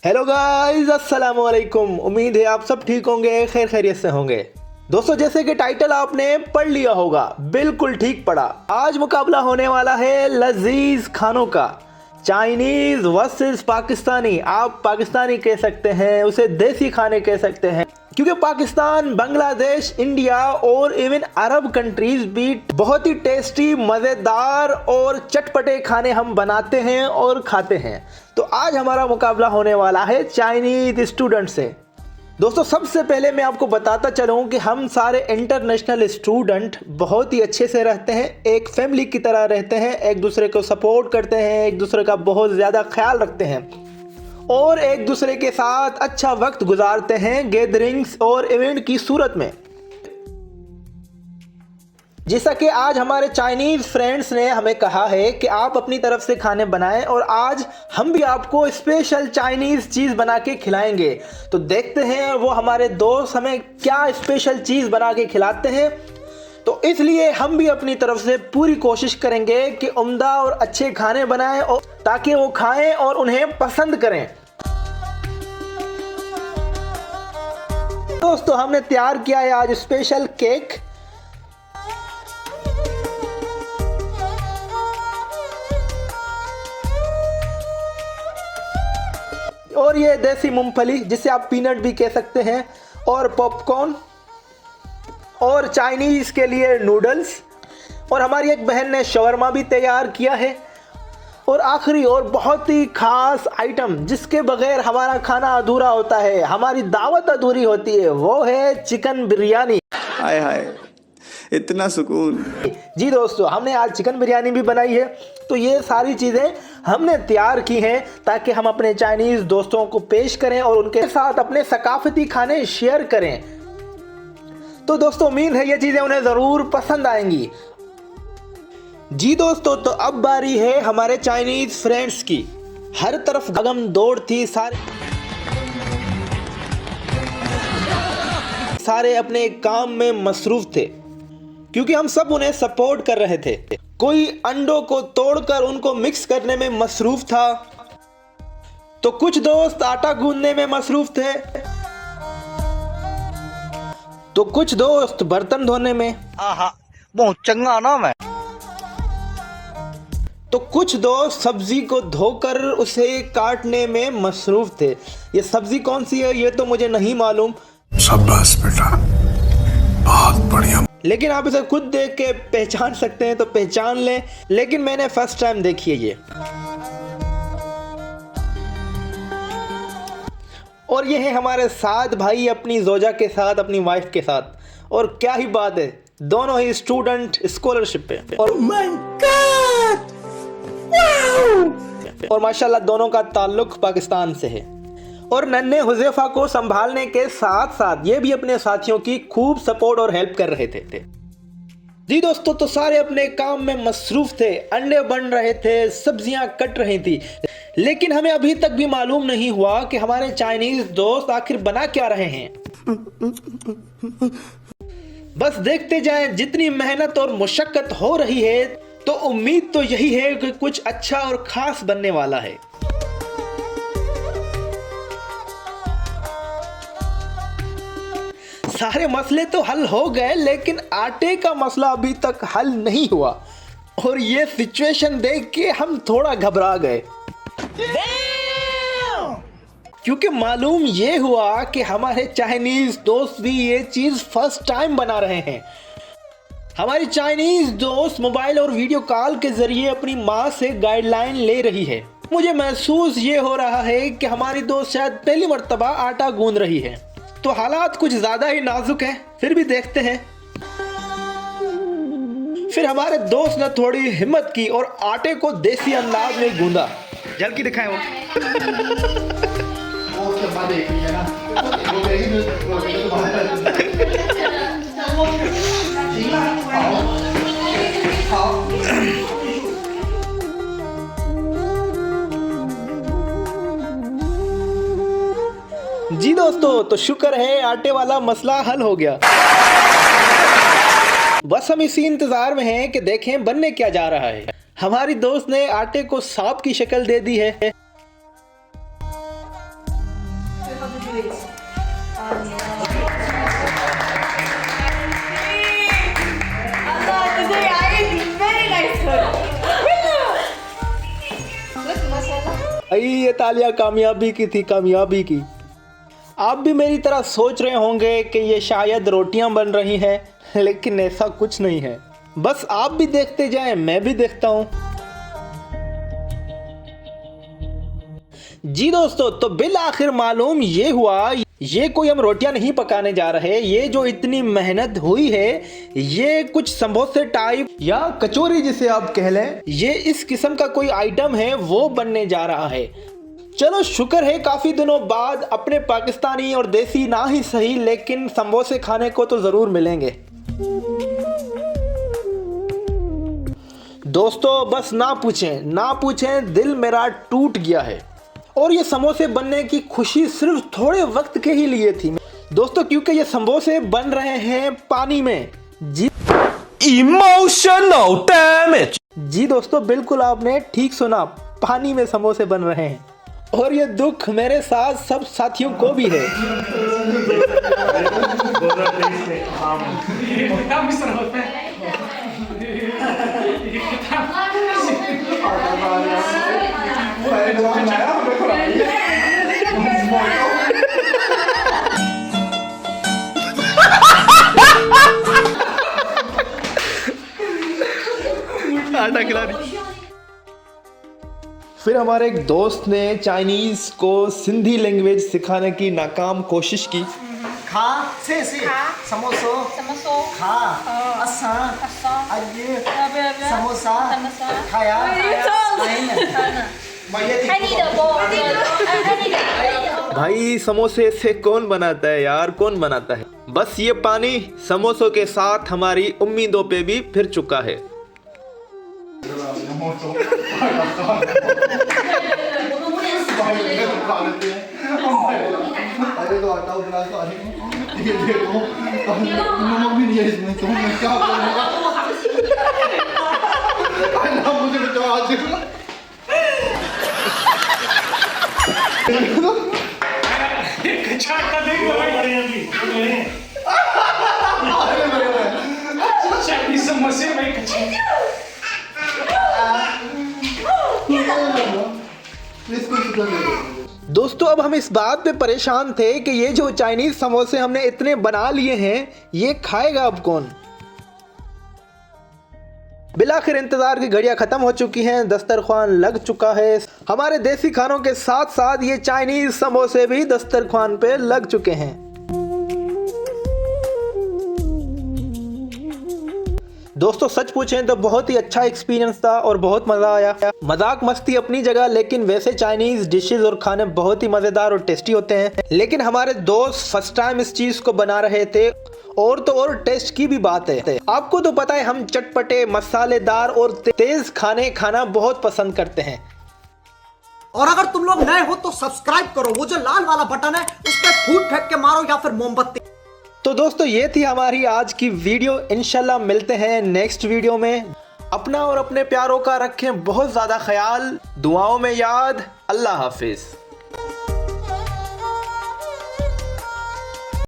Hello guys, अस्सलाम वालेकुम। उम्मीद है आप सब ठीक होंगे, खैर खैरियत से होंगे। दोस्तों, जैसे कि टाइटल आपने पढ़ लिया होगा, बिल्कुल ठीक पढ़ा। आज मुकाबला होने वाला है लजीज खानों का। Chinese versus Pakistani. आप पाकिस्तानी कह सकते हैं, उसे देसी खाने कह सकते हैं, क्योंकि पाकिस्तान, बांग्लादेश, इंडिया और इवन अरब कंट्रीज भी बहुत ही टेस्टी, मज़ेदार और चटपटे खाने हम बनाते हैं और खाते हैं। तो आज हमारा मुकाबला होने वाला है चाइनीज स्टूडेंट से। दोस्तों, सबसे पहले मैं आपको बताता चलूं कि हम सारे इंटरनेशनल स्टूडेंट बहुत ही अच्छे से रहते हैं, एक फैमिली की तरह रहते हैं, एक दूसरे को सपोर्ट करते हैं, एक दूसरे का बहुत ज़्यादा ख्याल रखते हैं और एक दूसरे के साथ अच्छा वक्त गुजारते हैं गैदरिंग्स और इवेंट की सूरत में। जैसा कि आज हमारे चाइनीज़ फ्रेंड्स ने हमें कहा है कि आप अपनी तरफ से खाने बनाएं और आज हम भी आपको स्पेशल चाइनीज़ चीज़ बना के खिलाएंगे। तो देखते हैं वो हमारे दोस्त हमें क्या स्पेशल चीज़ बना के खिलाते हैं। तो इसलिए हम भी अपनी तरफ से पूरी कोशिश करेंगे कि उम्दा और अच्छे खाने बनाएं और ताकि वो खाएं और उन्हें पसंद करें। दोस्तों, हमने तैयार किया है आज स्पेशल केक। और ये देसी मूंगफली, जिसे आप पीनट भी कह सकते हैं, और पॉपकॉर्न, और चाइनीज़ के लिए नूडल्स, और हमारी एक बहन ने शवरमा भी तैयार किया है। और आखिरी और बहुत ही खास आइटम जिसके बगैर हमारा खाना अधूरा होता है, हमारी दावत अधूरी होती है, वो है चिकन बिरयानी। हाय हाय, इतना सुकून। जी दोस्तों, हमने आज चिकन बिरयानी भी बनाई है। तो ये सारी चीज़ें हमने तैयार की हैं ताकि हम अपने चाइनीज़ दोस्तों को पेश करें और उनके साथ अपने सकाफती खाने शेयर करें। तो दोस्तों, उम्मीद है ये चीज़ें उन्हें ज़रूर पसंद आएंगी। जी दोस्तों, तो अब बारी है हमारे चाइनीज़ फ्रेंड्स की। हर तरफ भागम दौड़ थी, सारे अपने काम में मसरूफ़ थे, क्योंकि हम सब उन्हें सपोर्ट कर रहे थे। कोई अंडों को तोड़कर उनको मिक्स करने में मसरूफ था, तो कुछ दोस्त आटा गूंदने में मसरूफ थे, तो कुछ दोस्त बर्तन धोने में, बहुत चंगा ना मैं। तो कुछ दोस्त सब्जी को धोकर उसे काटने में मसरूफ थे। ये सब्जी कौन सी है ये तो मुझे नहीं मालूम। शाबाश बेटा, बहुत बढ़िया। लेकिन आप इसे खुद देख के पहचान सकते हैं तो पहचान लें, लेकिन मैंने फर्स्ट टाइम देखी है ये। और ये है हमारे साथ भाई अपनी जोजा के साथ, अपनी वाइफ के साथ। और क्या ही बात है, दोनों ही स्टूडेंट स्कॉलरशिप पे। और माशाल्लाह दोनों का ताल्लुक पाकिस्तान से है। और नन्हे हुज़ैफा को संभालने के साथ साथ ये भी अपने साथियों की खूब सपोर्ट और हेल्प कर रहे थे। जी दोस्तों, तो सारे अपने काम में मसरूफ थे, अंडे बन रहे थे, सब्जियां कट रही थी, लेकिन हमें अभी तक भी मालूम नहीं हुआ कि हमारे चाइनीज दोस्त आखिर बना क्या रहे हैं। बस देखते जाएं, जितनी मेहनत और मुशक्कत हो रही है तो उम्मीद तो यही है कि कुछ अच्छा और खास बनने वाला है। सारे मसले तो हल हो गए, लेकिन आटे का मसला अभी तक हल नहीं हुआ। और ये सिचुएशन देख के हम थोड़ा घबरा गए, क्योंकि मालूम ये हुआ कि हमारे चाइनीज दोस्त भी ये चीज फर्स्ट टाइम बना रहे हैं। हमारी चाइनीज दोस्त मोबाइल और वीडियो कॉल के जरिए अपनी माँ से गाइडलाइन ले रही है। मुझे महसूस ये हो रहा है कि हमारी दोस्त शायद पहली मर्तबा आटा गूंद रही है। तो हालात कुछ ज्यादा ही नाजुक हैं, फिर भी देखते हैं। फिर हमारे दोस्त ने थोड़ी हिम्मत की और आटे को देसी अंदाज में गूंदा। जल की दिखाएं वो। जी दोस्तों, तो शुक्र है आटे वाला मसला हल हो गया। बस हम इसी इंतजार में हैं कि देखें बनने क्या जा रहा है। हमारी दोस्त ने आटे को सांप की शक्ल दे दी है। ये तालियां कामयाबी की थी, कामयाबी की। आप भी मेरी तरह सोच रहे होंगे कि ये शायद रोटियां बन रही हैं, लेकिन ऐसा कुछ नहीं है। बस आप भी देखते जाएं, मैं भी देखता हूं। जी दोस्तों, तो बिल आखिर मालूम ये हुआ, ये कोई हम रोटियां नहीं पकाने जा रहे। ये जो इतनी मेहनत हुई है, ये कुछ समोसे टाइप या कचौरी जिसे आप कह लें, ये इस किस्म का कोई आइटम है, वो बनने जा रहा है। चलो शुक्र है काफी दिनों बाद अपने पाकिस्तानी और देसी ना ही सही, लेकिन समोसे खाने को तो जरूर मिलेंगे। दोस्तों बस ना पूछें, दिल मेरा टूट गया है। और ये समोसे बनने की खुशी सिर्फ थोड़े वक्त के ही लिए थी दोस्तों, क्योंकि ये समोसे बन रहे हैं पानी में। जी Emotional damage. जी दोस्तों, बिल्कुल आपने ठीक सुना, पानी में समोसे बन रहे हैं। और ये दुख मेरे साथ सब साथियों को भी है। फिर हमारे एक दोस्त ने चाइनीज को सिंधी लैंग्वेज सिखाने की नाकाम कोशिश की। खा से समोसो समोसो खा असा असा अजे अबे समोसा समोसा खाया भाई समोसे से कौन बनाता है यार, कौन बनाता है। बस ये पानी समोसों के साथ हमारी उम्मीदों पे भी फिर चुका है। अरे तो आटा उबला तो ये देखो नमक भी नहीं है इसमें, तो मैं क्या करूंगा। अल्लाह मुझे बचाओ आज। दोस्तों अब हम इस बात पे परेशान थे कि ये जो चाइनीज समोसे हमने इतने बना लिए हैं, ये खाएगा अब कौन। बिलाखिर इंतजार की घड़ियां खत्म हो चुकी हैं, दस्तरख्वान लग चुका है। हमारे देसी खानों के साथ साथ ये चाइनीज समोसे भी दस्तरख्वान पे लग चुके हैं। दोस्तों सच पूछें तो बहुत ही अच्छा एक्सपीरियंस था और बहुत मजा आया। मजाक मस्ती अपनी जगह, लेकिन वैसे चाइनीज डिशेस और खाने बहुत ही मजेदार और टेस्टी होते हैं। लेकिन हमारे दोस्त फर्स्ट टाइम इस चीज को बना रहे थे, और तो और टेस्ट की भी बात है। आपको तो पता है हम चटपटे, मसालेदार और तेज खाने खाना बहुत पसंद करते हैं। और अगर तुम लोग नए हो तो सब्सक्राइब करो, वो जो लाल वाला बटन है उस पर फूट फेंक के मारो या फिर मोमबत्ती। तो दोस्तों ये थी हमारी आज की वीडियो। इंशाल्लाह मिलते हैं नेक्स्ट वीडियो में। अपना और अपने प्यारों का रखें बहुत ज्यादा ख्याल, दुआओं में याद। अल्लाह हाफिज।